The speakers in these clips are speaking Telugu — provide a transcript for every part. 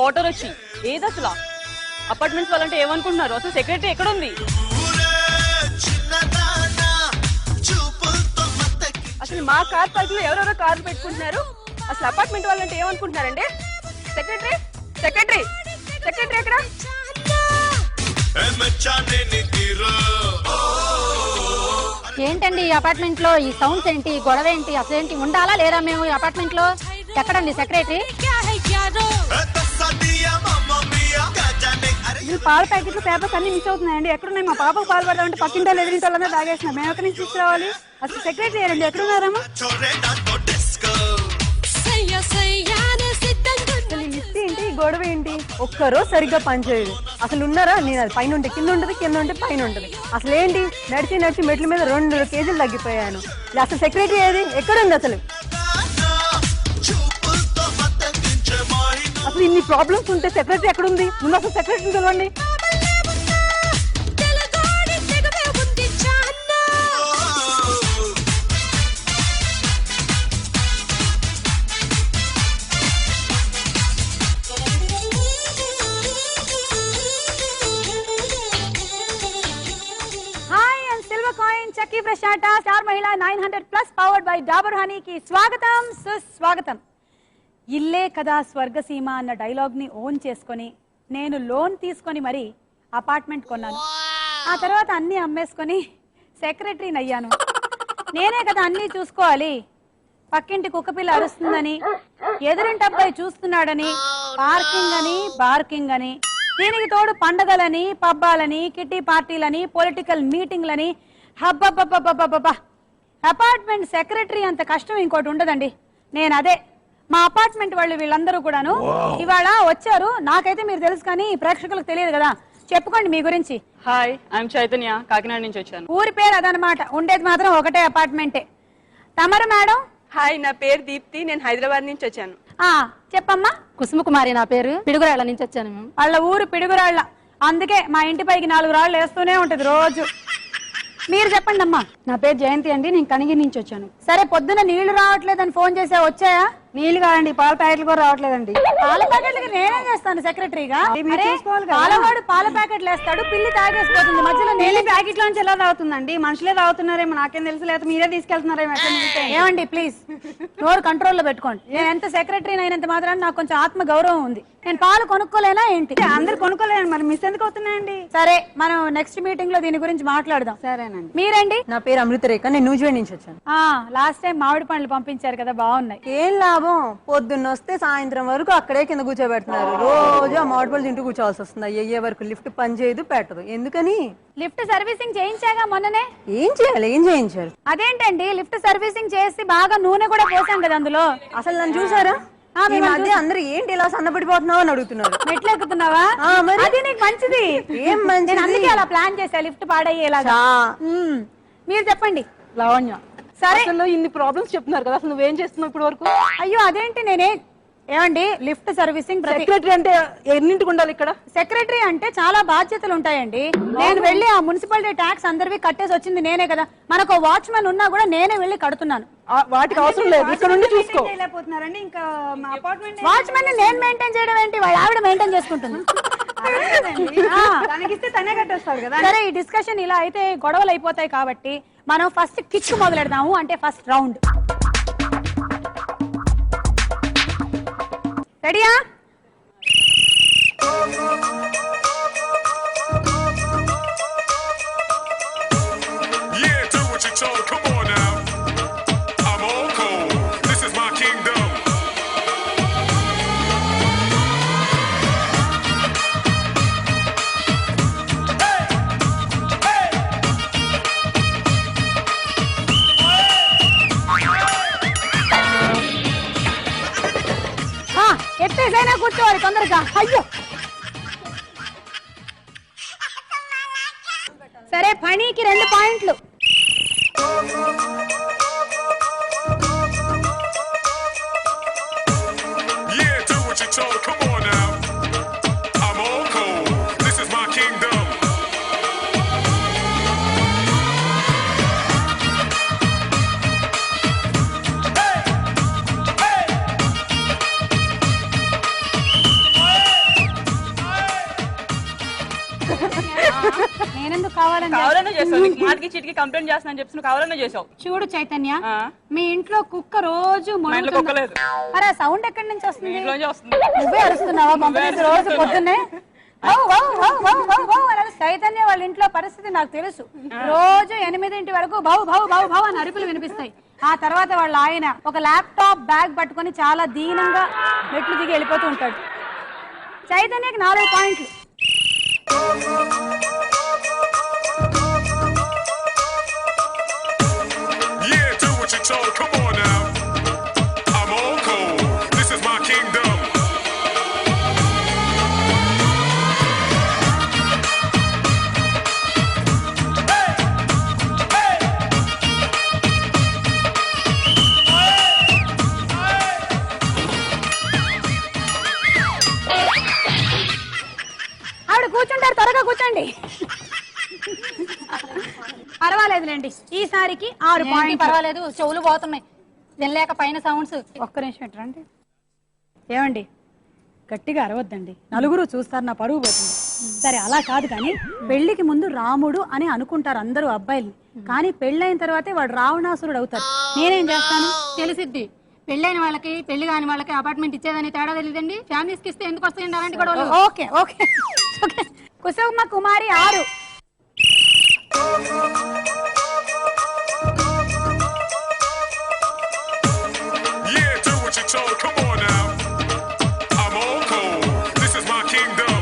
వాటర్ వచ్చి ఏది అసలు అపార్ట్మెంట్స్ వాళ్ళంటే ఏమనుకుంటున్నారు? అసలు సెక్రటరీ ఎక్కడ ఉంది? అసలు మా కార్ పార్క్ లో ఎవరెవరో కార్లు పెట్టుకుంటున్నారు. అసలు అపార్ట్మెంట్ వాళ్ళంటే ఏమనుకుంటున్నారండి? సెక్రటరీ సెక్రటరీ సెక్రటరీ ఎక్కడ? ఏంటండి ఈ అపార్ట్మెంట్ లో ఈ సౌండ్స్ ఏంటి, గొడవ ఏంటి, అసలేంటి? ఉండాలా లేదా మేము ఈ అపార్ట్మెంట్ లో? ఎక్కడండి సెక్రటరీ? పాల ప్యాకెట్లు పేపర్స్ అన్ని మిస్ అవుతున్నాయండి. ఎక్కడున్నాయి? మా పాపకు పాలు పడదామంటే పక్కింటి వాళ్ళు ఎదిరింటి వాళ్ళనే తాగేస్తున్నాం. మేము ఎక్కడి నుంచి తీసుకురావాలి? అసలు సెక్రటరీ ఏరండి, ఎక్కడున్నారమ్మా? ఏంటి గొడవ ఏంటి? ఒక్కరోజు సరిగ్గా పనిచేయదు. అసలు ఉన్నారా? నేను అది పైన ఉంటే కింద ఉంటుంది, కింద ఉంటే పైన ఉంటుంది. అసలు ఏంటి? నడిచి నడిచి మెట్ల మీద 2 కేజీలు తగ్గిపోయాను. అసలు సెక్రటరీ ఏది? ఎక్కడుంది అసలు? అసలు ఇన్ని ప్రాబ్లమ్స్ ఉంటే సెక్రటరీ ఎక్కడుంది? ముందు అసలు సెక్రటరీ తెలవండి. చక్కీ ప్రశాట స్టార్ మహిళ 900+ పవర్డ్ బై డాబర్ హనీ కి స్వాగతం సుస్వాగతం. ఇల్లే కదా స్వర్గసీమ అన్న డైలాగ్ ని ఓన్ చేసుకొని నేను లోన్ తీసుకొని మరి అపార్ట్మెంట్ కొన్నాను. ఆ తర్వాత అన్ని అమ్మేసుకొని సెక్రటరీని అయ్యాను. నేనే కదా అన్ని చూసుకోవాలి. పక్కింటి కుక్కపిల్ల అరుస్తుందని, ఎదురింటి అబ్బాయి చూస్తున్నాడని, పార్కింగ్ అని బార్కింగ్ అని, దీనికి తోడు పండగలని, పబ్బాలని, కిట్టి పార్టీలని, పొలిటికల్ మీటింగ్లని, హబ్బబ్బబ్బబ్బబ్బబ్బా. అపార్ట్మెంట్ సెక్రటరీ అంత కష్టం ఇంకోటి ఉండదండి. నేను అదే మా అపార్ట్మెంట్ వాళ్ళు వీళ్ళందరూ కూడాను ఇవాళ వచ్చారు. నాకైతే మీరు తెలుసు కానీ ప్రేక్షకులకు తెలియదు కదా. చెప్పుకోండి మీ గురించి. హాయ్, ఐఎమ్ చైతన్య, కాకినాడ నుంచి వచ్చాను. ఊరి పేరు అదనమాట, ఉండేది మాత్రం ఒకటే అపార్ట్మెంటే. తమరు మేడం? హాయ్, నా పేరు దీప్తి, నేను హైదరాబాద్ నుంచి వచ్చాను. చెప్పమ్మా. కుసుమకుమారి నా పేరు, పిడుగురాళ్ళ నుంచి వచ్చాను. వాళ్ళ ఊరు పిడుగురాళ్ళ, అందుకే మా ఇంటి పైకి 4 రాళ్ళు వేస్తూనే ఉంటది రోజు. మీరు చెప్పండి అమ్మా. నా పేరు జయంతి అండి, నేను కనిగిరి నుంచి వచ్చాను. సరే, పొద్దున్న నీళ్లు రావట్లేదని ఫోన్ చేసా, వచ్చాయా? నీళ్లు కాదండి, పాల ప్యాకెట్లు కూడా రావట్లేదండి. పాల ప్యాకెట్లకి నేనేం చేస్తాను సెక్రటరీగా? పాలవాడు పాల ప్యాకెట్లు వేస్తాడు, పిల్లి తాగేసిపోతుంది. మధ్యలో నీళ్ళు ప్యాకెట్ లోంచి ఎలా తాగుతుందండి? మనుషులే తాగుతున్నారేమో, నాకేం తెలుసు. లేదా మీరే తీసుకెళ్తున్నారేమో. ఏమండి ప్లీజ్ నోరు కంట్రోల్లో పెట్టుకోండి. నేను ఎంత సెక్రటరీని అయినంత మాత్రాన్ని నాకు కొంచెం ఆత్మ గౌరవం ఉంది. నేను పాలు కొనుక్కోలేనా ఏంటి? అందరు కొనుక్కోలేను, మరి మిస్ ఎందుకు అవుతున్నాయండి? సరే, మనం నెక్స్ట్ మీటింగ్ లో దీని గురించి మాట్లాడదాం. సరేనండి. మీరండి? నా పేరు అమృతరేఖ, నేను న్యూజిలాండ్ నుంచి వచ్చాను. లాస్ట్ టైం మామిడి పండ్లు పంపించారు కదా, బాగున్నాయి. ఏం లాభం? పొద్దున్న వస్తే సాయంత్రం వరకు అక్కడే కింద కూర్చోబెడుతున్నారు. రోజు ఆ మామిడి పళ్ళు తింటూ కూర్చోవాల్సి వస్తుంది. అయ్యే వరకు లిఫ్ట్ పని చేయదు, పెట్టదు. ఎందుకని? లిఫ్ట్ సర్వీసింగ్ చేయించాగా మొన్ననే. ఏం చేయాలి? ఏం చేయించారు? అదేంటండి, లిఫ్ట్ సర్వీసింగ్ చేసి బాగా నూనె కూడా పోసాం కదా అందులో. అసలు నన్ను చూసారా? ఈ మధ్య అందరూ ఏంటి ఇలా సన్నపడిపోతున్నావు అని అడుగుతున్నారు. మెట్లు ఎక్కుతున్నావా? అది నీకు మంచిది. ఏం మంచిది? అందుకే అలా ప్లాన్ చేసా, లిఫ్ట్ పాడయ్యేలాగా. మీరు చెప్పండి. లావణ్య, సరే, అసలు ఇన్ని ప్రాబ్లమ్స్ చెప్తున్నారు కదా, అసలు నువ్వేం చేస్తున్నావు ఇప్పుడు వరకు? అయ్యో అదేంటి, ఏమండి లిఫ్ట్ సర్వీసింగ్ సెక్రటరీ అంటే ఎన్నింటికి ఉండాలి ఇక్కడ? సెక్రటరీ అంటే చాలా బాధ్యతలు ఉంటాయండి. నేను వెళ్ళి ఆ మున్సిపాలిటీ ట్యాక్స్ అందరివి కట్టేసి వచ్చింది నేనే కదా. మనకు వాచ్మెన్ ఉన్నా కూడా నేనే వెళ్ళి కడుతున్నాను. వాటికి అవసరం లేదు, ఇక్కడ నుండి చూసుకో. ఇంకా అపార్ట్మెంట్ వాచ్మెన్ నేను మెయింటైన్ చేయడం ఏంటి? వాళ్ళ ఆవిడ మెయింటైన్ చేసుకుంటుంది. తనే కట్టేస్తాడు కదా. సరే, ఈ డిస్కషన్ ఇలా అయితే గొడవలు అయిపోతాయి కాబట్టి మనం ఫస్ట్ కిక్ మొదలెడదాము. అంటే ఫస్ట్ రౌండ్. రెడీయా? ఎత్తేసైనా కూర్చోవాలి తొందరగా. అయ్యో సరే, పనికి 2 పాయింట్లు. చేసావు నీకు మాటికి చీటికి కంప్లైంట్ చేస్తానని చెప్పి నువ్వు కవరన్నా చేసావు. చూడు చైతన్య, ఆ. మీ ఇంట్లో కుక్క రోజు మా ఇంట్లో కుక్క లేదు. అరే సౌండ్ ఎక్కడి నుంచి వస్తుంది? ఇంట్లోంచే వస్తుంది. నువ్వే అరుస్తున్నావా పంపేసి రోజు పొద్దున్నే? Wow, wow, wow, wow, wow, wow అని అరుస్తు. చైతన్య వాళ్ళ ఇంట్లో పరిస్థితి నాకు తెలుసు. రోజు 8 వరకు భౌ భౌ భౌ భౌ అని అరుపులు వినిపిస్తాయి. ఆ తర్వాత వాళ్ళ ఆయన ఒక ల్యాప్టాప్ బ్యాగ్ పట్టుకొని చాలా దీనంగా మెట్లు దిగి వెళ్ళిపోతూ ఉంటాడు. చైతన్యకి 4 పాయింట్లు. Yeah, do what you're told. Come on now. I'm all cold. This is my kingdom. ఆవిడ కూర్చుంటారు, త్వరగా కూర్చోండి. పర్వాలేదులేండి, ఈసారికి 6 ఏంటి పాయింట్లు. పర్వాలేదు, చెవులు పోతున్నాయి వినలేక పైన సౌండ్స్. ఒక్క నిమిషం ఎట్రండి. ఏమండి, గట్టిగా అరవద్దండి, నలుగురు చూస్తారు, నా పరువు పోతుంది. సరే అలా కాదు కానీ పెళ్లికి ముందు రాముడు అని అనుకుంటారు అందరూ అబ్బాయిల్ని, కానీ పెళ్ళైన తర్వాతే వాడు రావణాసురుడు అవుతారు. నేనేం చేస్తాను? తెలిసిద్ది. పెళ్ళైన వాళ్ళకి పెళ్లి కాని వాళ్ళకి అపార్ట్మెంట్ ఇచ్చేదని తేడా తెలియదండి. ఫ్యామిలీస్ కి ఇస్తే ఎందుకు వస్తాయండి అలాంటి గొడవలు? Okay okay okay. Kusuma Kumari 6. Yeah, do what you're told. Come on now. I'm all cold. This is my kingdom.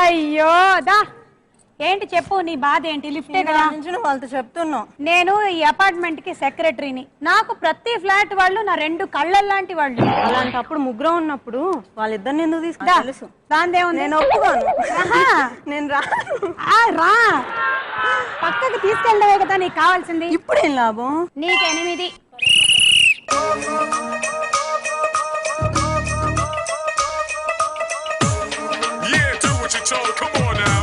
అయ్యో దా, ఏంటి చెప్పు, నీ బాధ ఏంటి? లిఫ్టే కదా. నుంచి నువ్వు వాళ్ళతో చెప్తున్నావు. నేను ఈ అపార్ట్మెంట్ కి సెక్రటరీని. నాకు ప్రతి ఫ్లాట్ వాళ్ళు నా 2 కళ్ళల్లాంటి వాళ్ళు. అలాంటప్పుడు ముగ్గురం ఉన్నప్పుడు వాళ్ళిద్దరిని ఎందుకు దా, తీసుకుంటా? తెలుసు. దాందేముంది? నేను ఒప్పుకోను. ఆహా. నేను రా. రా, పక్కకి తీసుకెళ్ళవే కదా నీకు కావాల్సింది. ఇప్పుడేం లాభం? నీకు 8. Yeah, do what you're told. Come on now.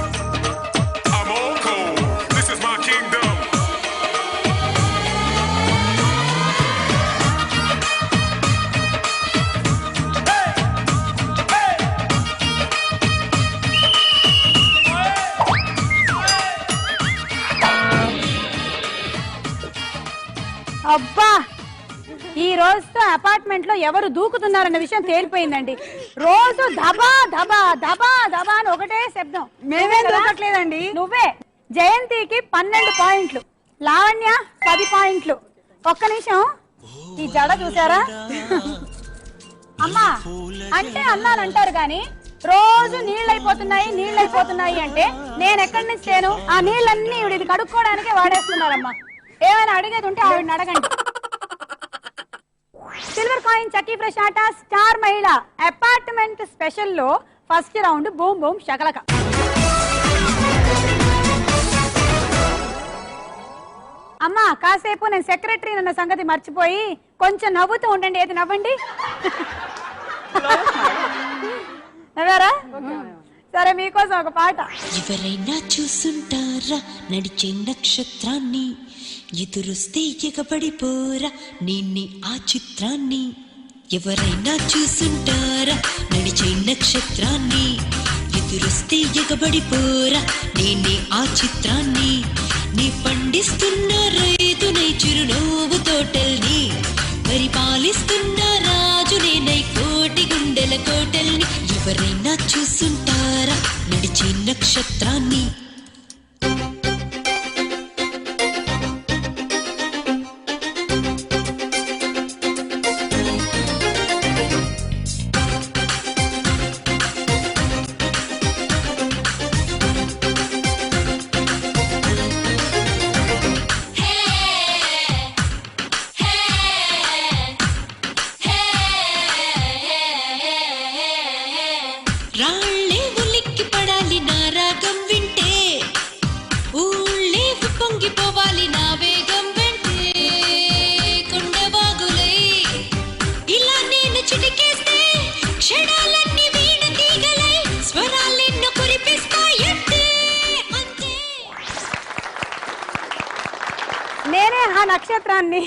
I'm all cold. This is my kingdom. అబ్బా, ఈ రోజుతో అపార్ట్మెంట్ లో ఎవరు దూకుతున్నారన్న విషయం తేలిపోయిందండి. రోజు ధబా ధబా ధబా ధబా అని ఒకటే శబ్దం. మేమేం దూకట్లేదండి. నువ్వే. జయంతికి 12 పాయింట్లు, లావణ్య 10 పాయింట్లు. ఒక్క నిమిషం, ఈ జడ చూసారా? అమ్మా అంటే అన్నాను అంటారు కానీ రోజు నీళ్ళైపోతున్నాయి అంటే నేను ఎక్కడి నుంచి తేను? ఆ నీళ్ళన్నీ ఇది కడుక్కోవడానికే వాడేస్తున్నారమ్మా. ఏమైనా అడిగేది ఉంటే ఆవిడని అడగండి. సిల్వర్ కాయిన్ చక్కీ ఫ్రెష్ ఆట స్టార్ మహిళ అపార్ట్మెంట్ స్పెషల్ లో first round boom boom Shakalaka. అమ్మా కాసేపు నేను సెక్రటరీ అన్న సంగతి మర్చిపోయి కొంచెం నవ్వుతూ ఉండండి. ఏది నవ్వండి. నవ్వారా? సరే మీకోసం ఒక పాట. ఎవరైనా చూసుంటారా నడిచే నక్షత్రాన్ని, ఎదురొస్తే ఎగబడిపోరా నిన్ని ఆ చిత్రాన్ని. ఎవరైనా చూసుంటారా నడిచే నక్షత్రాన్ని, ఎదురొస్తే ఎగబడిపోరా నిన్ని ఆ చిత్రాన్ని. నీ పండిస్తున్న రైతునై చిరునవ్వు తోటల్ని, పరిపాలిస్తున్న రాజునేనై కోటి గుండెల కోటల్ని. ఎవరైనా చూసుంటారా నడిచే నక్షత్రాన్ని. రాళ్ళే ఉలిక్కి పడాలి నా రాగం వింటే, ఊళ్ళే పొంగిపోవాలి నా వేగం వెంటే. కొండవాగులై ఇలా నేను చిటికేస్తే క్షణాలన్నీ వీణ తీగలై స్వరాలెన్నో కురిపిస్తాయంటే అంతే. నేనే ఆ నక్షత్రాన్ని.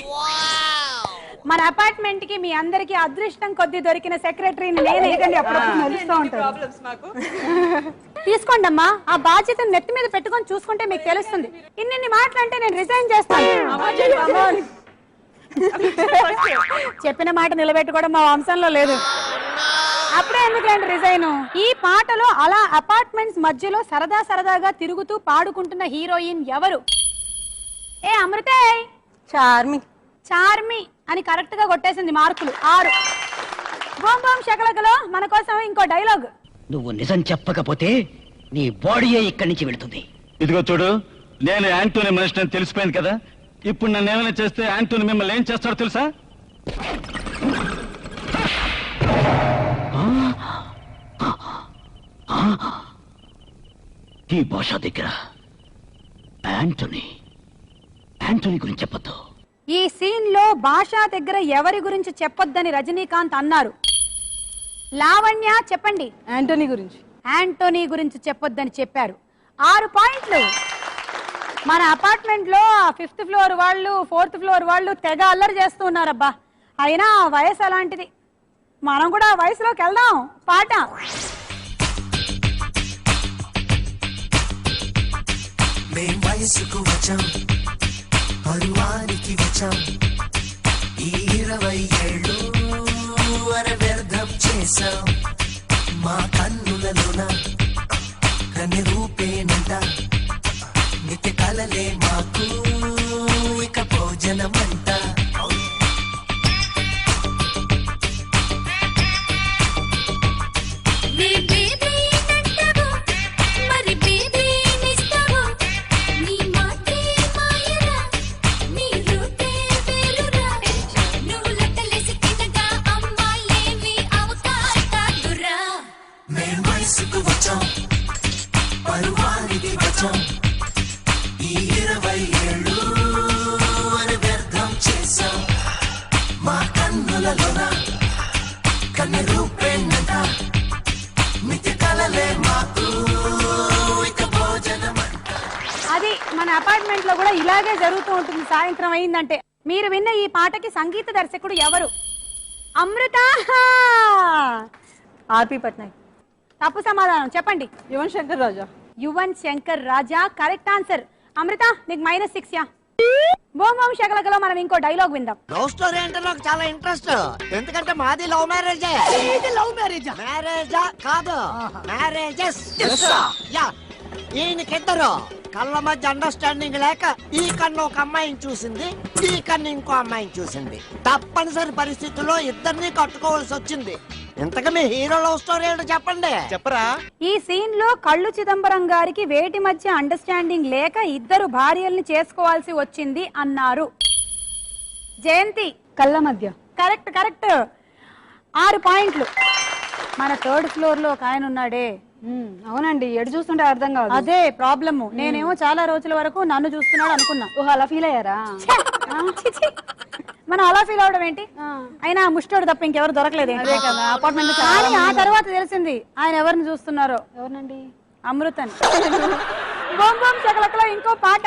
మన అపార్ట్మెంట్ కి మీ అందరికి అదృష్టం కొద్ది దొరికిన సెక్రటరీని నేనే. అప్పుడప్పుడు నడుస్తూ ఉంటారు. ప్రాబ్లమ్స్ మాకు. తీసుకోండి అమ్మా, ఆ బాధ్యతను నెత్తి మీద పెట్టుకొని చూసుకుంటే మీకు తెలుస్తుంది. ఇన్ని మాటలంటే నేను రిజైన్ చేస్తాను. చెప్పిన మాట నిలబెట్టుకోవడం మా వంశంలో లేదు. అప్పుడే ఎందుకంటే రిజైన్. ఈ పాటలో అలా అపార్ట్మెంట్స్ మధ్యలో సరదా సరదాగా తిరుగుతూ పాడుకుంటున్న హీరోయిన్ ఎవరు? ఏ అమృతే. చార్మి. చార్మి అని కరెక్ట్ గా కొట్టేసింది, మార్కులు 6. బూమ్ బూమ్ శకలకలో మన కోసం ఇంకో డైలాగ్. నువ్వు నిజం చెప్పకపోతే నీ బాడీయే ఇక్కడి నుంచి వెళ్తుంది. ఇదిగో చూడు, నేను యాంటోనీ మనిషిని తెలిసిపోయింది కదా. ఇప్పుడు నన్ను ఏమైనా చేస్తే యాంటోనీ మిమ్మల్ని ఏం చేస్తాడో తెలుసా? ఈ భాష దగ్గర యాంటోనీ గురించి చెప్పొద్దు. ఈ సీన్ లో భాషా దగ్గర ఎవరి గురించి చెప్పొద్దని రజనీకాంత్ అన్నారు. లావణ్య చెప్పండి. యాంటోనీ గురించి. యాంటోనీ గురించి చెప్పొద్దని చెప్పారు. 6 పాయింట్లు. మన అపార్ట్మెంట్ లో 5th ఫ్లోర్ వాళ్ళు 4th ఫ్లోర్ వాళ్ళు తెగ అల్లరి చేస్తూ ఉన్నారబ్బా. అయినా ఆ వయసు అలాంటిది. మనం కూడా ఆ వయసులోకి వెళ్దాం. పాట. మేం వయసుకు వచ్చాం, పరువానికి వచ్చాం, ఈ 20 ఏళ్ళు వ్యర్థం చేశాం. మా కన్నులలోన కన్నె రూపేనంట, నిత్య కలలే మాకు ఇక భోజనమంట. మేం వయసుకు వచ్చాం, పరువానికి వచ్చాం, ఈ 20 ఏళ్ళు వ్యర్థం చేశాం. మా కన్నులలోన కన్నె రూపేనంట, మిథ్య కలలే మాకు ఇక భోజనమంట. అది మన అపార్ట్మెంట్ లో కూడా ఇలాగే జరుగుతూ ఉంటుంది సాయంత్రం అయిందంటే. మీరు విన్న ఈ పాటకి సంగీత దర్శకుడు ఎవరు? అమృత. ఆర్పి పట్నాయక్. తప్పు సమాధానం చెప్పండి. యువన్ శంకర్ రాజా. Yuvan Shankar Raja correct answer. అమృత నీకు -6 యా. బూమ్ బూమ్ శకలకలో మనం ఇంకో డైలాగ్ విందాం. లవ్ స్టోరీ అంటే నాకు చాలా ఇంట్రెస్ట్. ఎందుకంటే మాది లవ్ మ్యారేజ్. మ్యారేజా కాదు, మ్యారేజెస్. యా, ఈయనకిద్దరు కళ్ళ మధ్య అండర్స్టాండింగ్ లేక ఈ కన్ను ఒక అమ్మాయిని చూసింది, ఈ కన్ను ఇంకో అమ్మాయిని చూసింది. తప్పనిసరి పరిస్థితుల్లో ఇద్దరిని కట్టుకోవాల్సి వచ్చింది. ఇంతగా మీ హీరో లవ్ స్టోరీ ఏంటో చెప్పండి. చెప్పరా? ఈ సీన్ లో కళ్ళు చిదంబరం గారికి వేటి మధ్య అండర్స్టాండింగ్ లేక ఇద్దరు భార్యల్ని చేసుకోవాల్సి వచ్చింది అన్నారు. జయంతి. కళ్ళ మధ్య. Correct correct. 6 పాయింట్లు. మన 3rd ఫ్లోర్ లో ఒక ఆయన ఉన్నాడే. అవునండి, ఎడు చూస్తుంటే అర్థం కాదు. అదే ప్రాబ్లమ్. నేనేమో చాలా రోజుల వరకు నన్ను చూస్తున్నాడు అనుకున్నా. ఓహో, అలా ఫీల్ అయ్యారా? మనం అలా ఫీల్ అవడం ఏంటి? అయినా ముష్టోడు తప్ప ఇంకెవరు దొరకలేదు. అదే కదా, అపార్ట్మెంట్ కానీ ఆ తర్వాత తెలిసింది ఆయన ఎవరిని చూస్తున్నారో. ఎవరినండి? అమృతన్. బొమ్ బొమ్ చకలకలో ఇంకో పాట.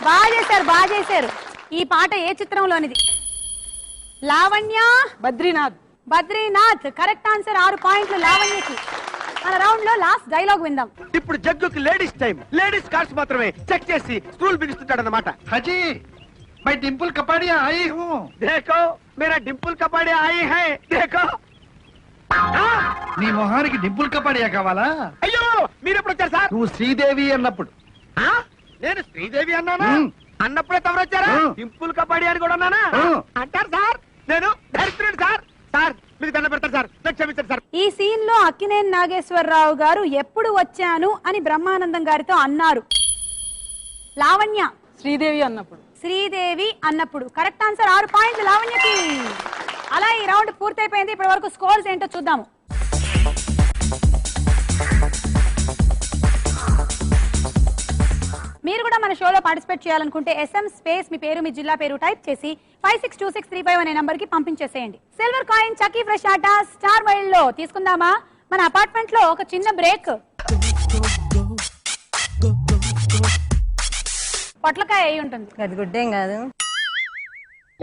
బాగా చేశారు. ఈ పాట ఏ చిత్రంలోనిది? Lavanya Badrinath correct answer. 6 పాయింట్లు లావణ్యకి. మన రౌండ్ లో లాస్ట్ డైలాగ్ విందాం. ఇప్పుడు జగ్గుకి లేడీస్ టైం. లేడీస్ కార్డ్స్ మాత్రమే చెక్ చేసి స్క్రూల్ బిగిస్తుంటాడు అన్నమాట. హజీ मैं डिम्पल कपाड़िया आई हूँ. देखो मेरा डिम्पल कपाड़िया आई है. देखो. నీ మొహానికి డింపుల్ కపాడియా కావాలా? అయ్యో మీరు ఎప్పుడు వచ్చారు సార్? నువ్వు శ్రీదేవి అన్నప్పుడు. నేను శ్రీదేవి అన్నానా? అన్నప్పుడే తమరు వచ్చారా? ఆ. డింపుల్ కపాడి అని కూడా అన్నానా? ఆ. అంటారు సార్. నేను డైరెక్టర్ సార్. సార్ మీకు దండ పెడతారు సార్. నాకు క్షమించండి సార్. ఈ సీన్ లో అక్కినేని నాగేశ్వరరావు గారు ఎప్పుడు వచ్చాను అని బ్రహ్మానందం గారితో అన్నారు. లావణ్య శ్రీదేవి అన్నప్పుడు కరెక్ట్ ఆన్సర్. 6 పాయింట్లు లావణ్యకి. అలా ఈ రౌండ్ పూర్తయిపోయింది. ఇప్పటి వరకు స్కోర్స్ ఏంటో చూద్దాము. మీరు కూడా మన షోలో పార్టిసిపేట్ చేయాలనుకుంటే SM స్పేస్ మీ పేరు మీ జిల్లా పేరు టైప్ చేసి 562635 అనే నంబర్ కి పంపించేసేయండి. సిల్వర్ కాయిన్ చక్కీ ఫ్రెష్ ఆట స్టార్ మైల్ లో తీసుకుందామా? మన అపార్ట్మెంట్ లో ఒక చిన్న బ్రేక్. పొట్లకాయ అయి ఉంటుంది. అది గుడ్డేం కాదు.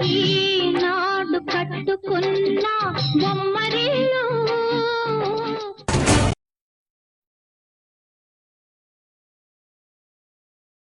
ఈనాడు కట్టుకున్న బొమ్మరిల్లు